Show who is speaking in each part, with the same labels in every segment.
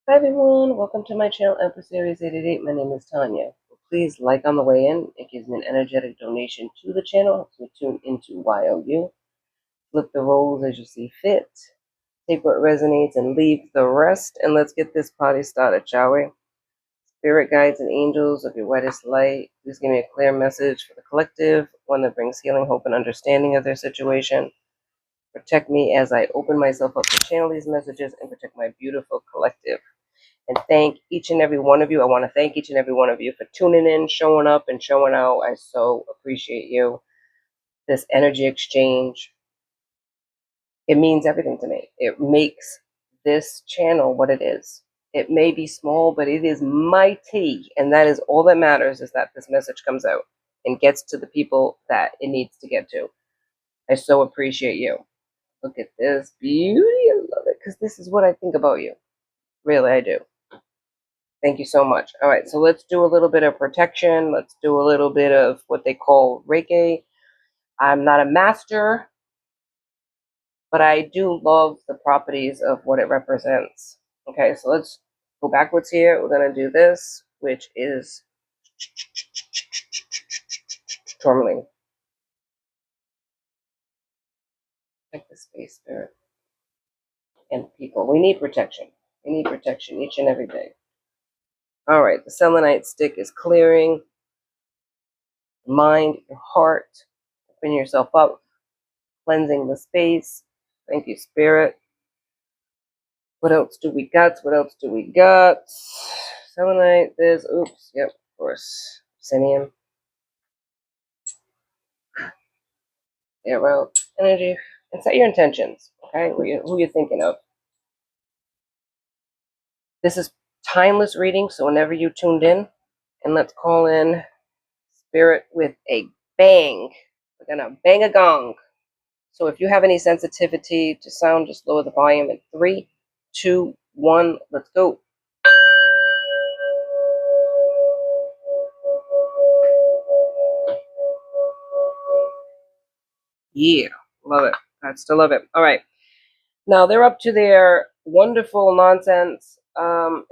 Speaker 1: Hi everyone, welcome to my channel, Empress Aries 888. My name is Tanya. Please like on the way in. It gives me an energetic donation to the channel, helps me tune into YOU. Flip the roles as you see fit. Take what resonates and leave the rest. And let's get this party started, shall we? Spirit guides and angels of your whitest light, please give me a clear message for the collective, one that brings healing, hope, and understanding of their situation. Protect me as I open myself up to channel these messages and protect my beautiful collective. And thank each and every one of you. I want to thank each and every one of you for tuning in, showing up, and showing out. I so appreciate you. This energy exchange, it means everything to me. It makes this channel what it is. It may be small, but it is mighty. And that is all that matters, is that this message comes out and gets to the people that it needs to get to. I so appreciate you. Look at this beauty. I love it, because this is what I think about you. Really, I do. Thank you so much. All right, so let's do a little bit of protection. Let's do a little bit of what they call Reiki. I'm not a master, but I do love the properties of what it represents. Okay, so let's go backwards here. We're going to do this, which is tourmaline. Check the space, spirit, and people. We need protection. We need protection each and every day. All right, the selenite stick is clearing. Mind, your heart. Open yourself up. Cleansing the space. Thank you, Spirit. What else do we got? What else do we got? Selenite, there's, oops, yep, of course. Obsidian. Arrow, energy. And set your intentions, okay? Who you're thinking of. This is timeless reading, so whenever you tuned in, and let's call in Spirit with a bang. We're going to bang a gong. So if you have any sensitivity to sound, just lower the volume in 3, 2, 1, let's go. Yeah, love it. I still love it. All right. Now they're up to their wonderful nonsense,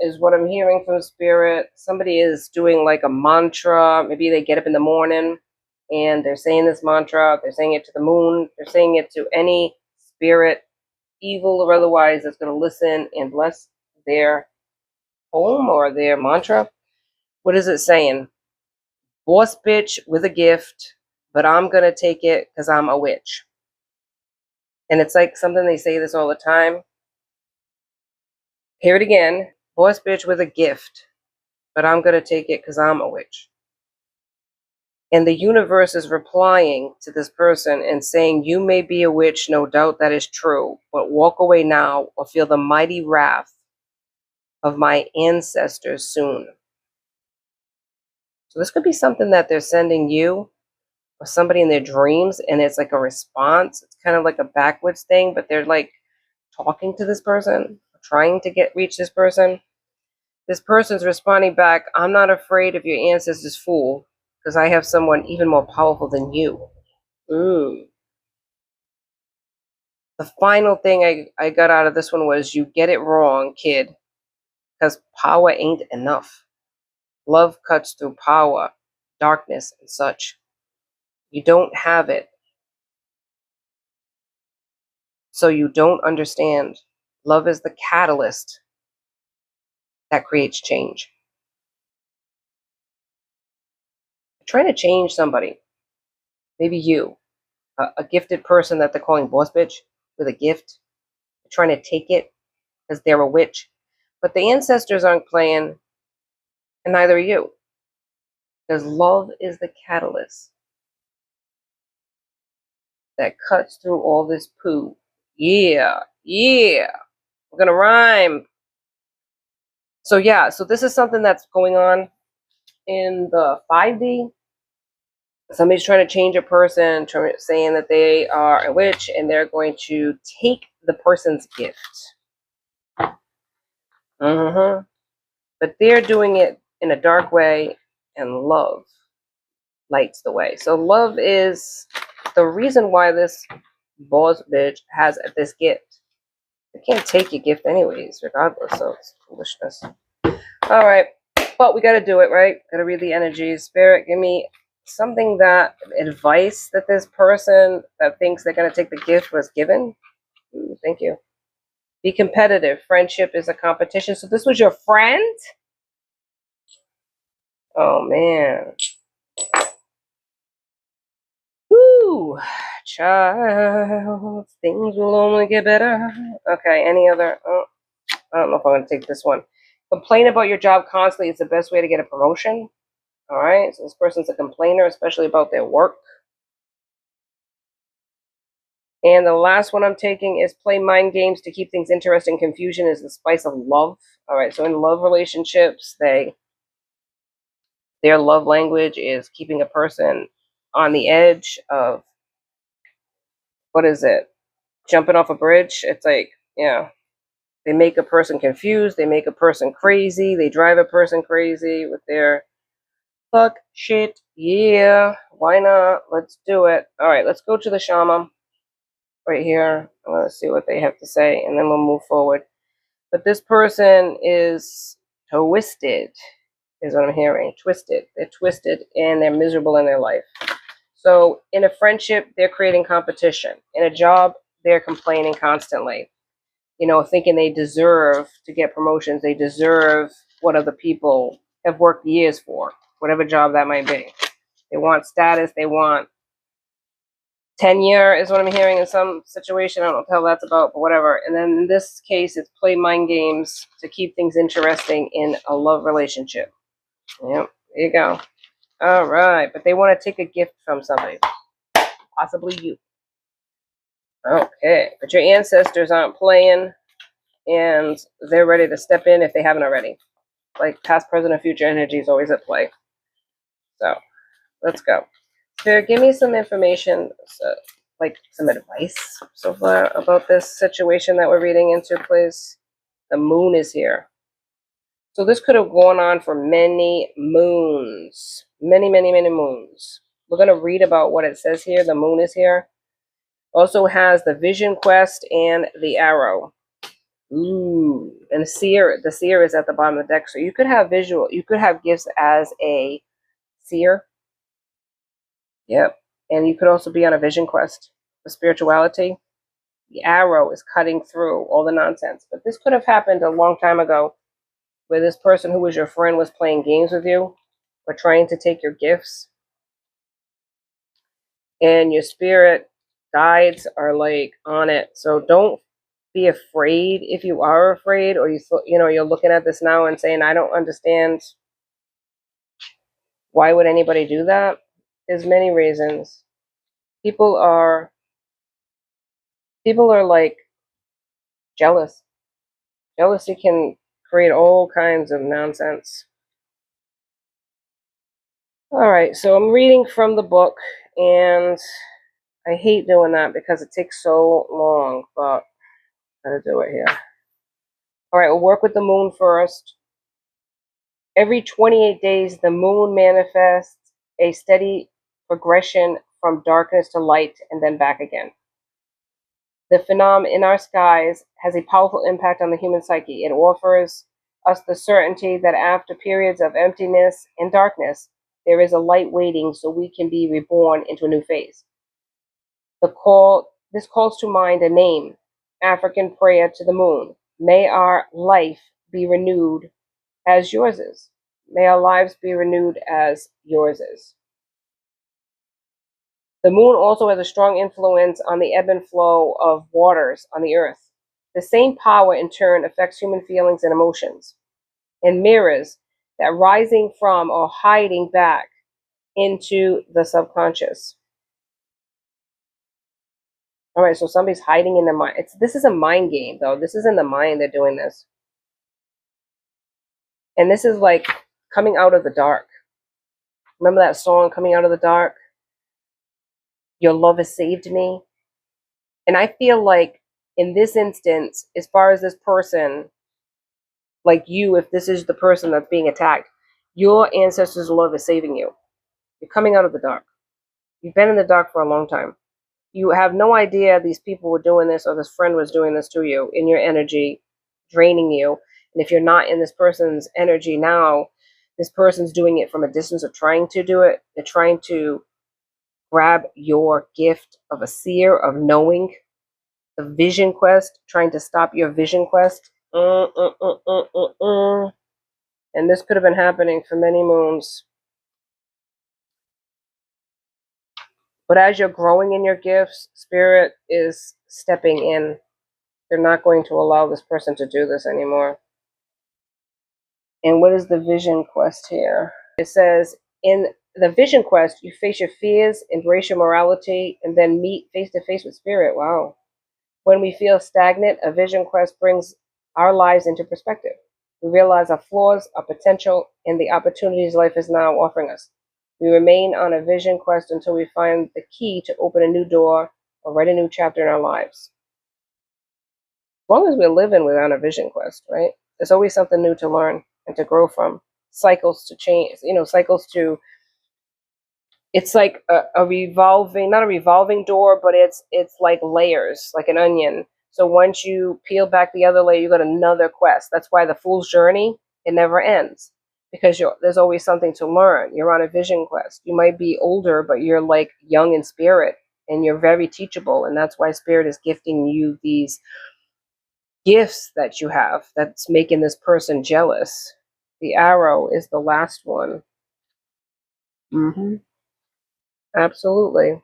Speaker 1: is what I'm hearing from Spirit. Somebody is doing like a mantra. Maybe they get up in the morning and they're saying this mantra. They're saying it to the moon. They're saying it to any spirit, evil or otherwise, that's going to listen and bless their poem or their mantra. What is it saying? Boss bitch with a gift, but I'm going to take it because I'm a witch. And it's like something they say this all the time. Hear it again. Boss bitch with a gift, but I'm going to take it because I'm a witch. And the universe is replying to this person and saying, you may be a witch, no doubt that is true, but walk away now or feel the mighty wrath of my ancestors soon. So this could be something that they're sending you or somebody in their dreams, and it's like a response. It's kind of like a backwards thing, but they're like talking to this person, trying to reach this person. This person's responding back, I'm not afraid of your ancestors, fool, because I have someone even more powerful than you. Ooh. The final thing I got out of this one was, you get it wrong, kid, because power ain't enough. Love cuts through power, darkness, and such. You don't have it, so you don't understand. Love is the catalyst that creates change. Trying to change somebody, maybe you, a gifted person that they're calling boss bitch with a gift, they're trying to take it because they're a witch. But the ancestors aren't playing, and neither are you. Because love is the catalyst that cuts through all this poo. Yeah, yeah. We're going to rhyme. So yeah, so this is something that's going on in the 5D. Somebody's trying to change a person, saying that they are a witch, and they're going to take the person's gift. But they're doing it in a dark way, and love lights the way. So love is the reason why this boss bitch has this gift. They can't take your gift anyways, regardless, so it's foolishness. All right, but we got to do it, right? Got to read the energies. Spirit, give me something that advice that this person that thinks they're going to take the gift was given. Ooh, thank you. Be competitive. Friendship is a competition. So this was your friend? Oh, man. Woo, child. Things will only get better. Okay, any other? Oh, I don't know if I'm going to take this one. Complain about your job constantly is the best way to get a promotion. All right, so this person's a complainer, especially about their work. And the last one I'm taking is play mind games to keep things interesting. Confusion is the spice of love. All right, so in love relationships, their love language is keeping a person on the edge of, what is it? Jumping off a bridge. It's like, yeah, they make a person confused. They make a person crazy. They drive a person crazy with their fuck shit. Yeah, why not? Let's do it. All right, let's go to the shaman right here. Let's see what they have to say, and then we'll move forward. But this person is twisted, is what I'm hearing. Twisted. They're twisted and they're miserable in their life. So in a friendship, they're creating competition. In a job, they're complaining constantly. You know, thinking they deserve to get promotions. They deserve what other people have worked years for, whatever job that might be. They want status. They want tenure is what I'm hearing in some situation. I don't know what the hell that's about, but whatever. And then in this case, it's play mind games to keep things interesting in a love relationship. Yep, there you go. All right, but they want to take a gift from somebody, possibly you. Okay, but your ancestors aren't playing, and they're ready to step in if they haven't already. Like past, present, and future energy is always at play. So let's go. Spirit, give me some information, like some advice so far about this situation that we're reading into, please. The moon is here. So this could have gone on for many moons. Many, many, many moons. We're going to read about what it says here. The moon is here. Also has the vision quest and the arrow. Ooh. And the seer is at the bottom of the deck. So you could have you could have gifts as a seer. Yep. And you could also be on a vision quest for spirituality. The arrow is cutting through all the nonsense. But this could have happened a long time ago, where this person who was your friend was playing games with you or trying to take your gifts. And your spirit guides are like on it. So don't be afraid if you are afraid, or you're looking at this now and saying, I don't understand. Why would anybody do that? There's many reasons. People are like jealous. Jealousy can create all kinds of nonsense. All right, so I'm reading from the book, and I hate doing that because it takes so long, but I'm going to do it here. All right, we'll work with the moon first. Every 28 days, the moon manifests a steady progression from darkness to light and then back again. The phenomenon in our skies has a powerful impact on the human psyche. It offers us the certainty that after periods of emptiness and darkness, there is a light waiting so we can be reborn into a new phase. This calls to mind a name, African prayer to the moon. May our life be renewed as yours is. May our lives be renewed as yours is. The moon also has a strong influence on the ebb and flow of waters on the earth. The same power, in turn, affects human feelings and emotions and mirrors that rising from or hiding back into the subconscious. All right, so somebody's hiding in the mind. This is a mind game, though. This is in the mind they're doing this. And this is like coming out of the dark. Remember that song, Coming Out of the Dark? Your love has saved me. And I feel like in this instance, as far as this person, like you, if this is the person that's being attacked, your ancestors' love is saving you. You're coming out of the dark. You've been in the dark for a long time. You have no idea these people were doing this or this friend was doing this to you in your energy, draining you. And if you're not in this person's energy now, this person's doing it from a distance or trying to do it. They're trying to grab your gift of a seer, of knowing, the vision quest, trying to stop your vision quest. And this could have been happening for many moons. But as you're growing in your gifts, Spirit is stepping in. They're not going to allow this person to do this anymore. And what is the vision quest here? It says, in the vision quest, you face your fears, embrace your morality, and then meet face to face with Spirit. Wow. When we feel stagnant, a vision quest brings our lives into perspective. We realize our flaws, our potential, and the opportunities life is now offering us. We remain on a vision quest until we find the key to open a new door or write a new chapter in our lives. As long as we're living, we're on a vision quest, right? There's always something new to learn and to grow from. Cycles to change, cycles to, it's like a revolving, not a revolving door, but it's like layers, like an onion. So once you peel back the other layer, you got another quest. That's why the fool's journey, it never ends, because there's always something to learn. You're on a vision quest. You might be older, but you're like young in spirit, and you're very teachable. And that's why Spirit is gifting you these gifts that you have that's making this person jealous. The arrow is the last one. Absolutely.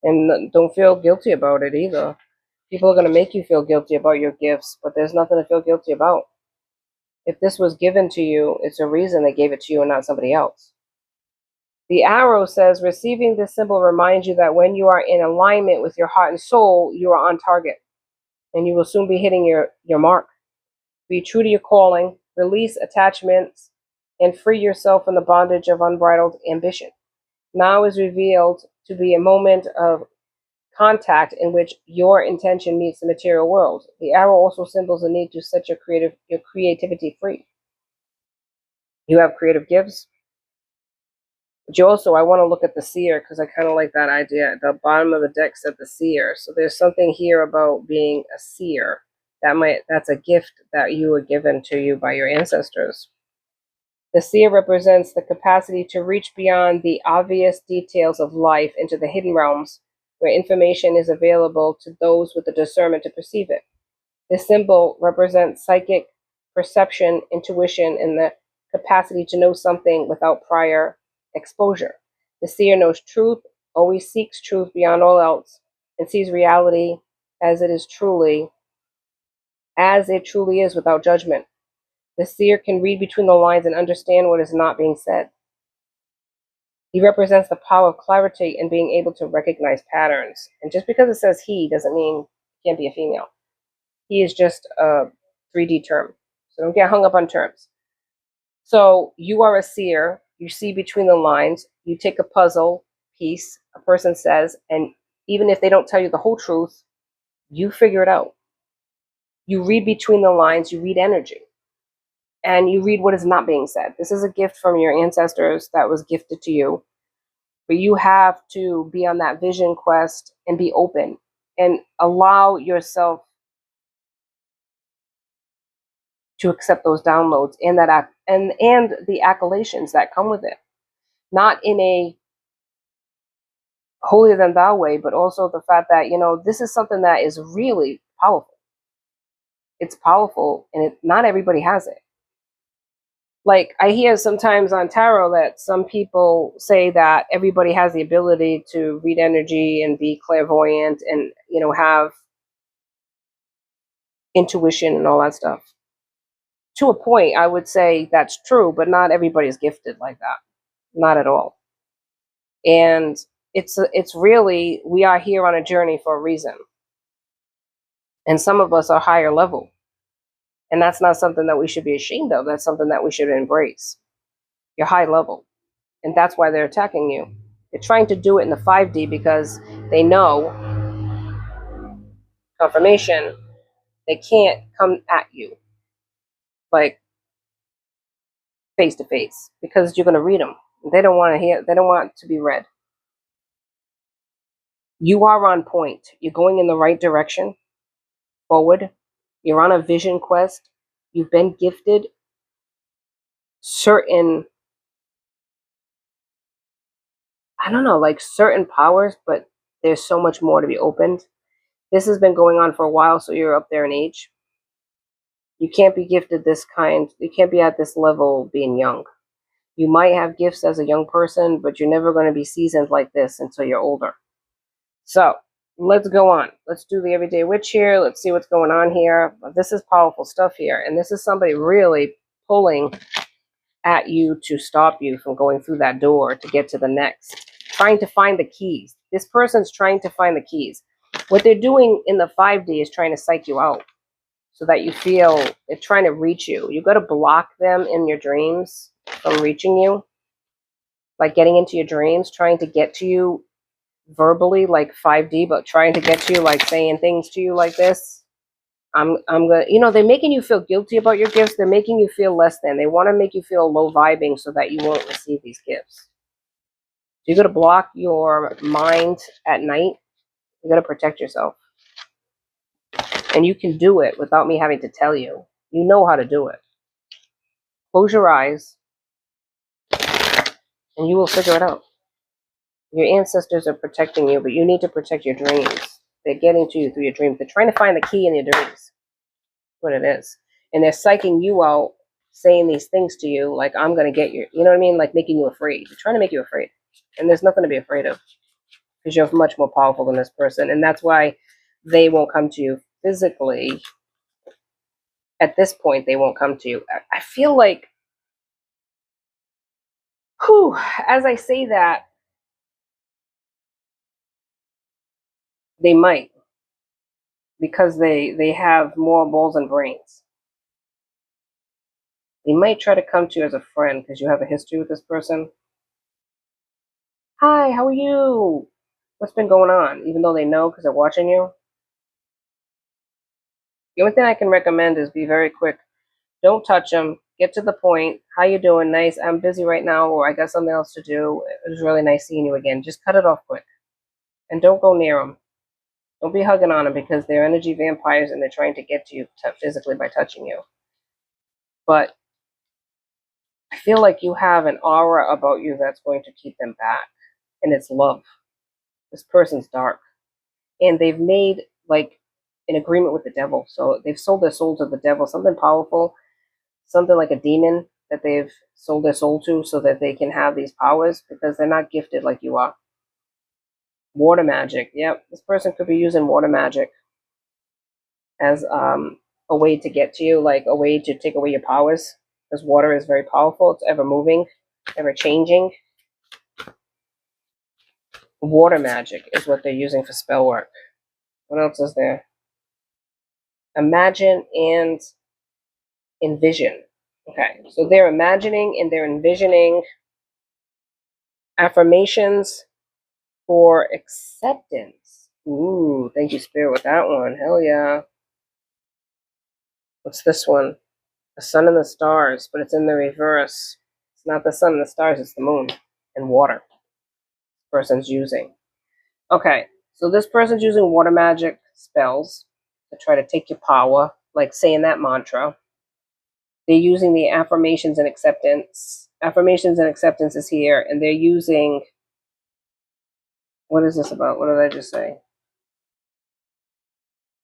Speaker 1: And don't feel guilty about it either. People are going to make you feel guilty about your gifts, but there's nothing to feel guilty about. If this was given to you, it's a reason they gave it to you and not somebody else. The arrow says, receiving this symbol reminds you that when you are in alignment with your heart and soul, you are on target, and you will soon be hitting your mark. Be true to your calling, release attachments, and free yourself from the bondage of unbridled ambition. Now is revealed to be a moment of contact in which your intention meets the material world. The arrow also symbols the need to set your creativity free. You have creative gifts, but you also, I want to look at the seer because I kind of like that idea. At the bottom of the deck said the seer. So there's something here about being a seer. That's a gift that you were given to you by your ancestors. The seer represents the capacity to reach beyond the obvious details of life into the hidden realms where information is available to those with the discernment to perceive it. This symbol represents psychic perception, intuition, and the capacity to know something without prior exposure. The seer knows truth, always seeks truth beyond all else, and sees reality as it truly is without judgment. The seer can read between the lines and understand what is not being said. He represents the power of clarity and being able to recognize patterns. And just because it says he doesn't mean it can't be a female. He is just a 3D term. So don't get hung up on terms. So you are a seer. You see between the lines. You take a puzzle piece, a person says, and even if they don't tell you the whole truth, you figure it out. You read between the lines. You read energy. And you read what is not being said. This is a gift from your ancestors that was gifted to you. But you have to be on that vision quest and be open and allow yourself to accept those downloads and and the accolations that come with it. Not in a holier than thou way, but also the fact that, this is something that is really powerful. It's powerful, and not everybody has it. Like, I hear sometimes on tarot that some people say that everybody has the ability to read energy and be clairvoyant and, have intuition and all that stuff. To a point, I would say that's true, but not everybody's gifted like that. Not at all. And it's really, we are here on a journey for a reason. And some of us are higher level. And that's not something that we should be ashamed of. That's something that we should embrace. You're high level. And that's why they're attacking you. They're trying to do it in the 5D because they know, confirmation, they can't come at you like face to face because you're going to read them. They don't want to be read. You are on point. You're going in the right direction, forward. You're on a vision quest. You've been gifted certain, I don't know, like certain powers, but there's so much more to be opened. This has been going on for a while, so you're up there in age. You can't be gifted this kind, you can't be at this level being young. You might have gifts as a young person, but you're never going to be seasoned like this until you're older. So let's go on. Let's do the everyday witch here. Let's see what's going on here. This is powerful stuff here. And this is somebody really pulling at you to stop you from going through that door to get to the next. Trying to find the keys. This person's trying to find the keys. What they're doing in the 5D is trying to psych you out so that you feel they're trying to reach you. You've got to block them in your dreams from reaching you. Like getting into your dreams, trying to get to you verbally, like 5D, but trying to get to you, like saying things to you like this. I'm gonna, they're making you feel guilty about your gifts. They're making you feel less than. They want to make you feel low vibing so that you won't receive these gifts. So you got to block your mind at night. You got to protect yourself. And you can do it without me having to tell you. You know how to do it. Close your eyes and you will figure it out. Your ancestors are protecting you, but you need to protect your dreams. They're getting to you through your dreams. They're trying to find the key in your dreams. What it is. And they're psyching you out, saying these things to you, like, I'm going to get you. You know what I mean? Like making you afraid. They're trying to make you afraid. And there's nothing to be afraid of because you're much more powerful than this person. And that's why they won't come to you physically. At this point, they won't come to you. I feel like, as I say that, they might, because they have more balls and brains. They might try to come to you as a friend because you have a history with this person. Hi, how are you? What's been going on? Even though they know because they're watching you. The only thing I can recommend is be very quick. Don't touch them. Get to the point. How you doing? Nice. I'm busy right now, or I got something else to do. It was really nice seeing you again. Just cut it off quick. And don't go near them. Don't be hugging on them because they're energy vampires and they're trying to get to you physically by touching you. But I feel like you have an aura about you that's going to keep them back. And it's love. This person's dark. And they've made like an agreement with the devil. So they've sold their soul to the devil, something powerful, something like a demon that they've sold their soul to so that they can have these powers because they're not gifted like you are. Water magic. Yep, this person could be using water magic as a way to get to you, like a way to take away your powers. Because water is very powerful. It's ever moving, ever changing. Water magic is what they're using for spell work. What else is there? Imagine and envision. Okay, so they're imagining and they're envisioning affirmations for acceptance. Ooh, thank you, Spirit, with that one. Hell yeah. What's this one? The sun and the stars, but it's in the reverse. It's not the sun and the stars, it's the moon and water. This person's using. Okay, so this person's using water magic spells to try to take your power, like saying that mantra. They're using the affirmations and acceptance. Affirmations and acceptance is here, and they're using, what is this about? What did I just say?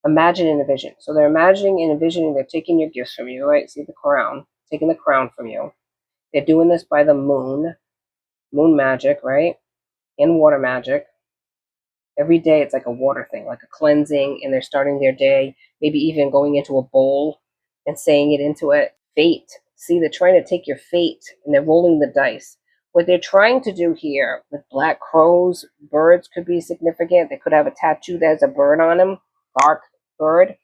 Speaker 1: Imagine and envision. So they're imagining and envisioning they're taking your gifts from you, right? See the crown, taking the crown from you. They're doing this by the moon magic, right? And water magic. Every day it's like a water thing, like a cleansing, and they're starting their day, maybe even going into a bowl and saying it into it. Fate. See, they're trying to take your fate and they're rolling the dice. What they're trying to do here with black crows, birds could be significant. They could have a tattoo that has a bird on them, dark bird.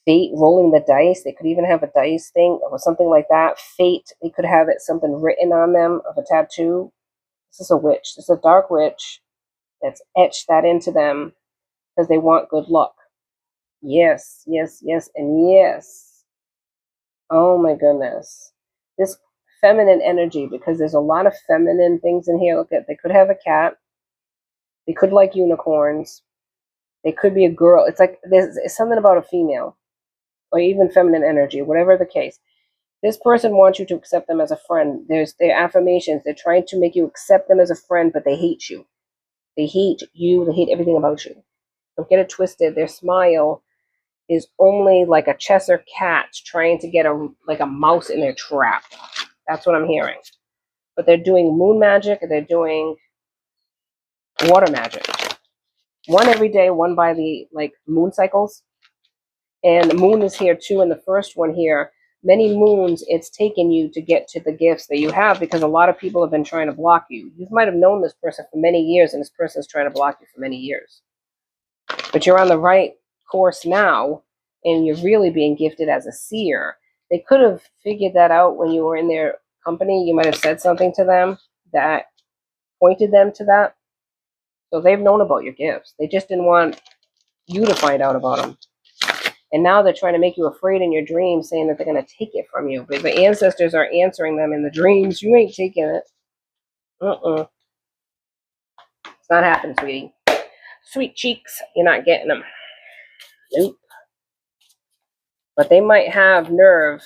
Speaker 1: Fate, rolling the dice. They could even have a dice thing or something like that. Fate, they could have it something written on them of a tattoo. This is a witch. This is a dark witch that's etched that into them because they want good luck. Yes, yes, yes, and yes. Oh my goodness. This feminine energy, because there's a lot of feminine things in here. Look at, they could have a cat. They could like unicorns. They could be a girl. It's like it's something about a female or even feminine energy, whatever the case. This person wants you to accept them as a friend. There's their affirmations. They're trying to make you accept them as a friend, but they hate you. They hate you. They hate everything about you. Don't get it twisted. Their smile is only like a Cheshire cat trying to get a mouse in their trap. That's what I'm hearing. But they're doing moon magic. They're doing water magic. One every day, one by the moon cycles. And the moon is here too. And the first one here, many moons it's taken you to get to the gifts that you have, because a lot of people have been trying to block you. You might have known this person for many years, and this person is trying to block you for many years. But you're on the right course now, and you're really being gifted as a seer. They could have figured that out when you were in their company. You might have said something to them that pointed them to that. So they've known about your gifts. They just didn't want you to find out about them. And now they're trying to make you afraid in your dreams, saying that they're going to take it from you. But the ancestors are answering them in the dreams. You ain't taking it. It's not happening, sweetie. Sweet cheeks, you're not getting them. Nope. But they might have nerve,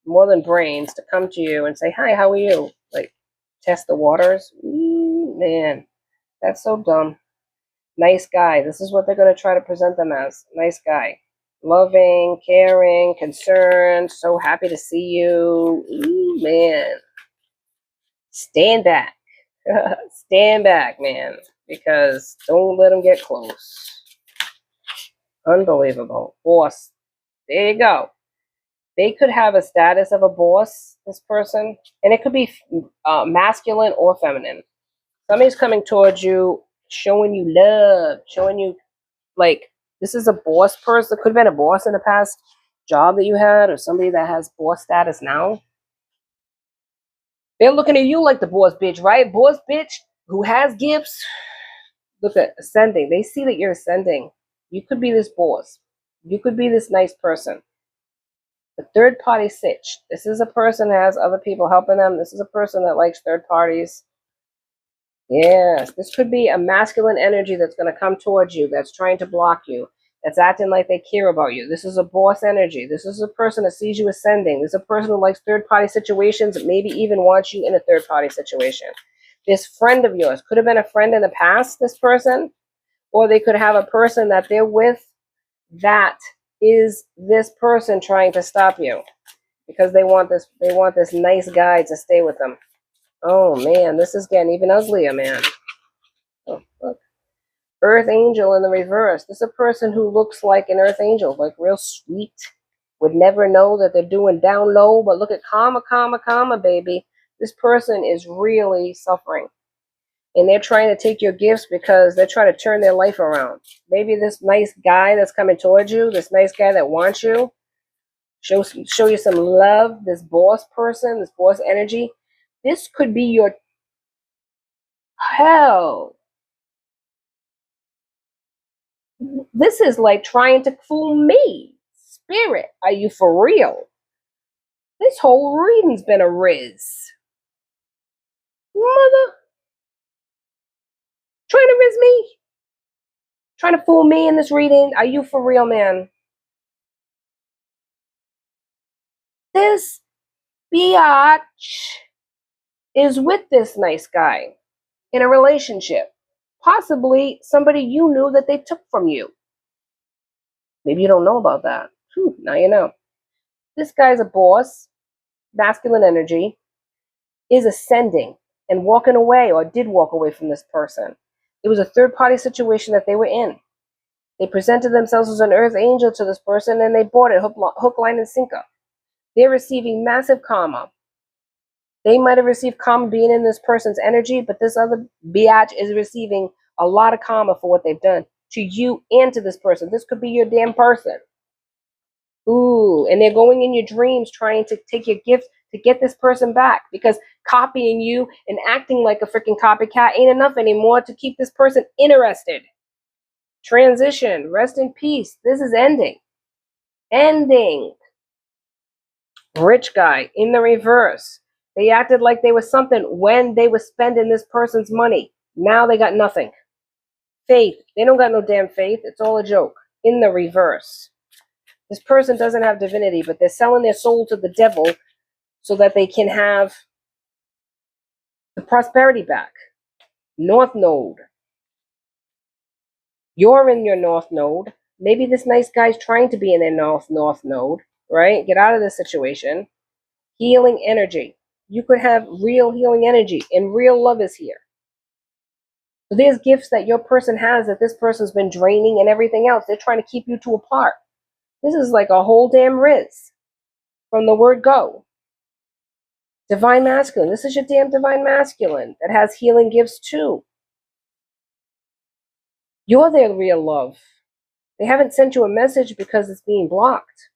Speaker 1: more than brains, to come to you and say, hi, how are you? Like, test the waters. Ooh, man, that's so dumb. Nice guy. This is what they're going to try to present them as. Nice guy. Loving, caring, concerned, so happy to see you. Ooh, man. Stand back. Stand back, man. Because don't let them get close. Unbelievable. Boss. There you go. They could have a status of a boss, this person. And it could be masculine or feminine. Somebody's coming towards you, showing you love, showing you, this is a boss person. It could have been a boss in the past job that you had, or somebody that has boss status now. They're looking at you like the boss bitch, right? Boss bitch who has gifts. Look at ascending. They see that you're ascending. You could be this boss. You could be this nice person. The third party sitch. This is a person that has other people helping them. This is a person that likes third parties. Yes, this could be a masculine energy that's going to come towards you, that's trying to block you, that's acting like they care about you. This is a boss energy. This is a person that sees you ascending. This is a person who likes third-party situations, maybe even wants you in a third-party situation. This friend of yours could have been a friend in the past, this person, or they could have a person that they're with that is this person trying to stop you because they want this nice guy to stay with them. Oh, man, this is getting even uglier, man. Oh, look. Earth angel in the reverse. This is a person who looks like an earth angel, like real sweet. Would never know that they're doing down low, but look at karma, karma, karma, baby. This person is really suffering. And they're trying to take your gifts because they're trying to turn their life around. Maybe this nice guy that's coming towards you, this nice guy that wants you, show you some love, this boss person, this boss energy. This could be your hell. This is like trying to fool me. Spirit, are you for real? This whole reading's been a riz. Mother. Trying to riz me? Trying to fool me in this reading? Are you for real, man? This biatch is with this nice guy in a relationship. Possibly somebody you knew that they took from you. Maybe you don't know about that. Now you know. This guy's a boss, masculine energy, is ascending and walking away, or did walk away from this person. It was a third-party situation that they were in. They presented themselves as an earth angel to this person, and they bought it hook, line, and sinker. They're receiving massive karma. They might have received karma being in this person's energy, but this other biatch is receiving a lot of karma for what they've done to you and to this person. This could be your damn person. Ooh, and they're going in your dreams trying to take your gifts to get this person back, because copying you and acting like a freaking copycat ain't enough anymore to keep this person interested. Transition, rest in peace. This is ending. Ending. Rich guy in the reverse. They acted like they were something when they were spending this person's money. Now they got nothing. Faith. They don't got no damn faith. It's all a joke. In the reverse. This person doesn't have divinity, but they're selling their soul to the devil so that they can have the prosperity back. North Node. You're in your North Node. Maybe this nice guy's trying to be in their North Node, right? Get out of this situation. Healing energy. You could have real healing energy, and real love is here. So there's gifts that your person has that this person's been draining and everything else. They're trying to keep you two apart. This is like a whole damn Riz from the word go. Divine masculine. This is your damn divine masculine that has healing gifts too. You're their real love. They haven't sent you a message because it's being blocked.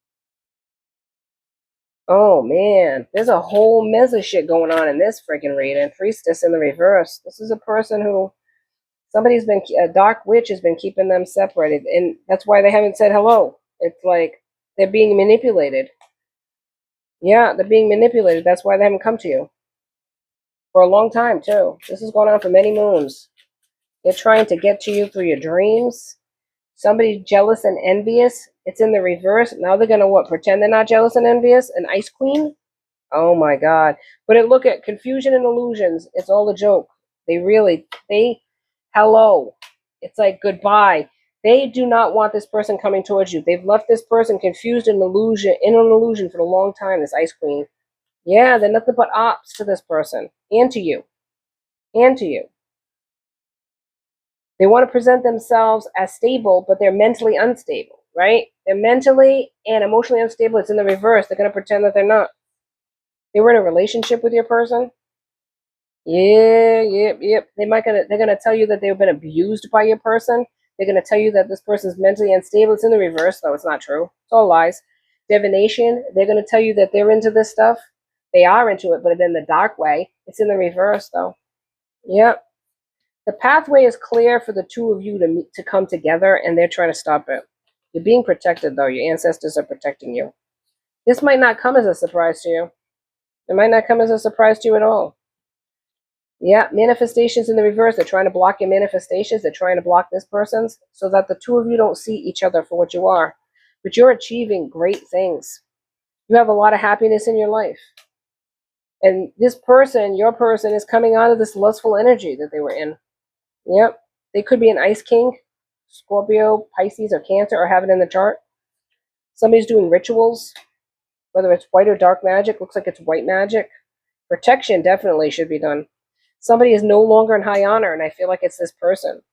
Speaker 1: Oh man, there's a whole mess of shit going on in this freaking reading. Priestess in the reverse. This is a person who a dark witch has been keeping them separated, and that's why they haven't said hello. It's like they're being manipulated. Yeah, they're being manipulated. That's why they haven't come to you. For a long time, too. This is going on for many moons. They're trying to get to you through your dreams. Somebody jealous and envious. It's in the reverse. Now they're going to what? Pretend they're not jealous and envious? An ice queen? Oh my God. But look at confusion and illusions. It's all a joke. Hello. It's like goodbye. They do not want this person coming towards you. They've left this person confused in an illusion for a long time, this ice queen. Yeah, they're nothing but ops to this person and to you. And to you. They want to present themselves as stable, but they're mentally unstable, right? They're mentally and emotionally unstable. It's in the reverse. They're going to pretend that they're not. They were in a relationship with your person. Yep. They're gonna tell you that they've been abused by your person. They're gonna tell you that this person's mentally unstable. It's in the reverse, though. It's not true. It's all lies. Divination. They're gonna tell you that they're into this stuff. They are into it, but in the dark way. It's in the reverse, though. Yep. The pathway is clear for the two of you to come together, and they're trying to stop it. You're being protected, though. Your ancestors are protecting you. This might not come as a surprise to you. It might not come as a surprise to you at all. Yeah, manifestations in the reverse. They're trying to block your manifestations. They're trying to block this person's so that the two of you don't see each other for what you are. But you're achieving great things. You have a lot of happiness in your life. And this person, your person, is coming out of this lustful energy that they were in. Yep. They could be an ice king, Scorpio, Pisces, or Cancer, or have it in the chart. Somebody's doing rituals, whether it's white or dark magic. Looks like it's white magic. Protection definitely should be done. Somebody is no longer in high honor, and I feel like it's this person.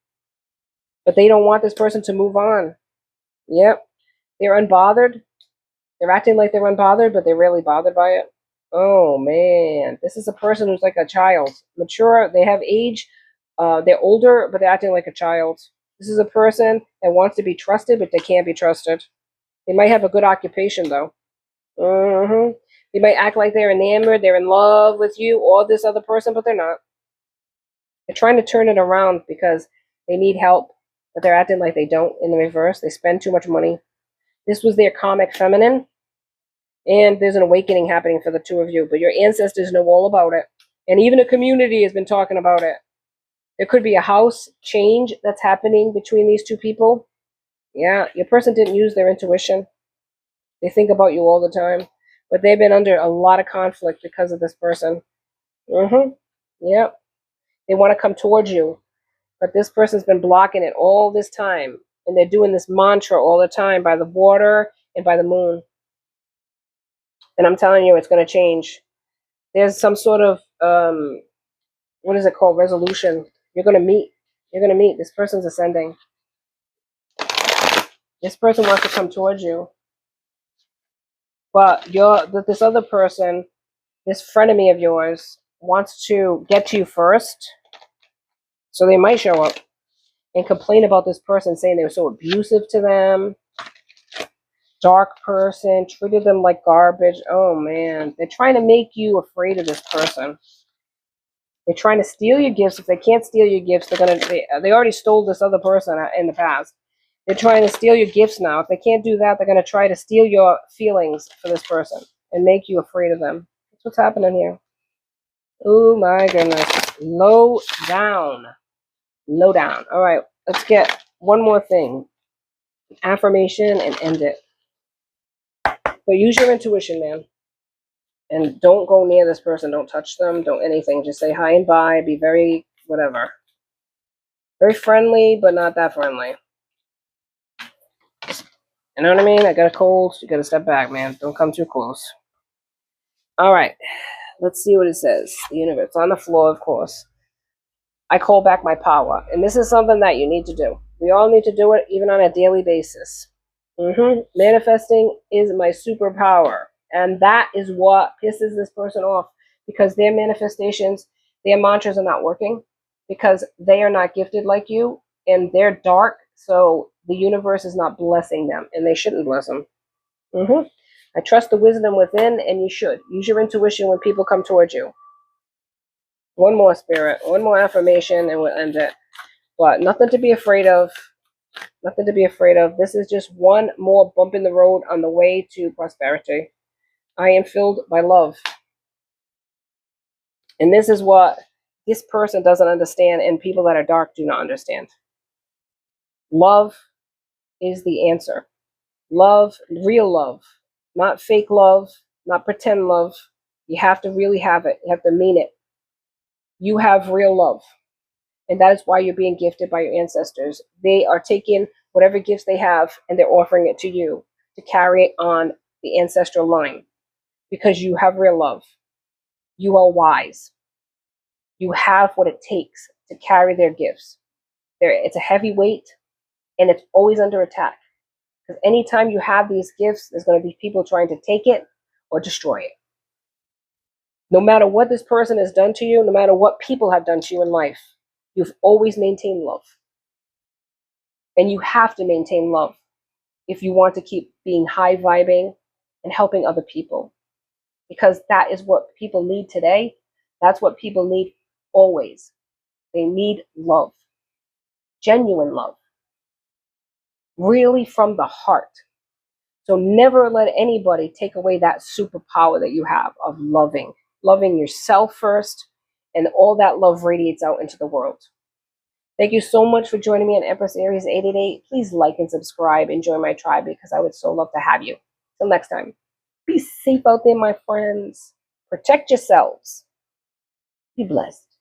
Speaker 1: But they don't want this person to move on. Yep. They're unbothered. They're acting like they're unbothered, but they're really bothered by it. Oh, man. This is a person who's like a child. Mature. They have age. They're older, but they're acting like a child. This is a person that wants to be trusted, but they can't be trusted. They might have a good occupation, though. They might act like they're enamored, they're in love with you or this other person, but they're not. They're trying to turn it around because they need help, but they're acting like they don't in the reverse. They spend too much money. This was their karmic feminine, and there's an awakening happening for the two of you, but your ancestors know all about it. And even a community has been talking about it. There could be a house change that's happening between these two people. Yeah, your person didn't use their intuition. They think about you all the time, but they've been under a lot of conflict because of this person. Yep. They want to come towards you, but this person's been blocking it all this time, and they're doing this mantra all the time by the water and by the moon. And I'm telling you, it's going to change. There's some sort of what is it called? Resolution. You're going to meet. You're going to meet. This person's ascending. This person wants to come towards you, but this other person, this frenemy of yours, wants to get to you first. So they might show up and complain about this person, saying they were so abusive to them. Dark person, treated them like garbage. Oh man, they're trying to make you afraid of this person. They're trying to steal your gifts. If they can't steal your gifts, they already stole this other person in the past. They're trying to steal your gifts now. If they can't do that, they're going to try to steal your feelings for this person and make you afraid of them. That's what's happening here. Oh my goodness. Low down. All right. Let's get one more thing. Affirmation and end it. But use your intuition, man. And don't go near this person. Don't touch them. Don't anything. Just say hi and bye. Be very, whatever. Very friendly, but not that friendly. You know what I mean? I got a cold. You got to step back, man. Don't come too close. All right. Let's see what it says. The universe. On the floor, of course. I call back my power. And this is something that you need to do. We all need to do it, even on a daily basis. Manifesting is my superpower. And that is what pisses this person off, because their manifestations, their mantras are not working, because they are not gifted like you, and they're dark. So the universe is not blessing them, and they shouldn't bless them. I trust the wisdom within, and you should. Use your intuition when people come towards you. One more, Spirit. One more affirmation, and we'll end it. But nothing to be afraid of. Nothing to be afraid of. This is just one more bump in the road on the way to prosperity. I am filled by love. And this is what this person doesn't understand, and people that are dark do not understand. Love is the answer. Love, real love, not fake love, not pretend love. You have to really have it. You have to mean it. You have real love. And that is why you're being gifted by your ancestors. They are taking whatever gifts they have and they're offering it to you to carry it on the ancestral line, because you have real love. You are wise. You have what it takes to carry their gifts. It's a heavy weight, and it's always under attack. Because anytime you have these gifts, there's going to be people trying to take it or destroy it. No matter what this person has done to you, no matter what people have done to you in life, you've always maintained love. And you have to maintain love if you want to keep being high vibing and helping other people. Because that is what people need today. That's what people need always. They need love. Genuine love. Really from the heart. So never let anybody take away that superpower that you have of loving. Loving yourself first, and all that love radiates out into the world. Thank you so much for joining me on Empress Aries 888. Please like and subscribe and join my tribe, because I would so love to have you. Till next time, be safe out there, my friends. Protect yourselves. Be blessed.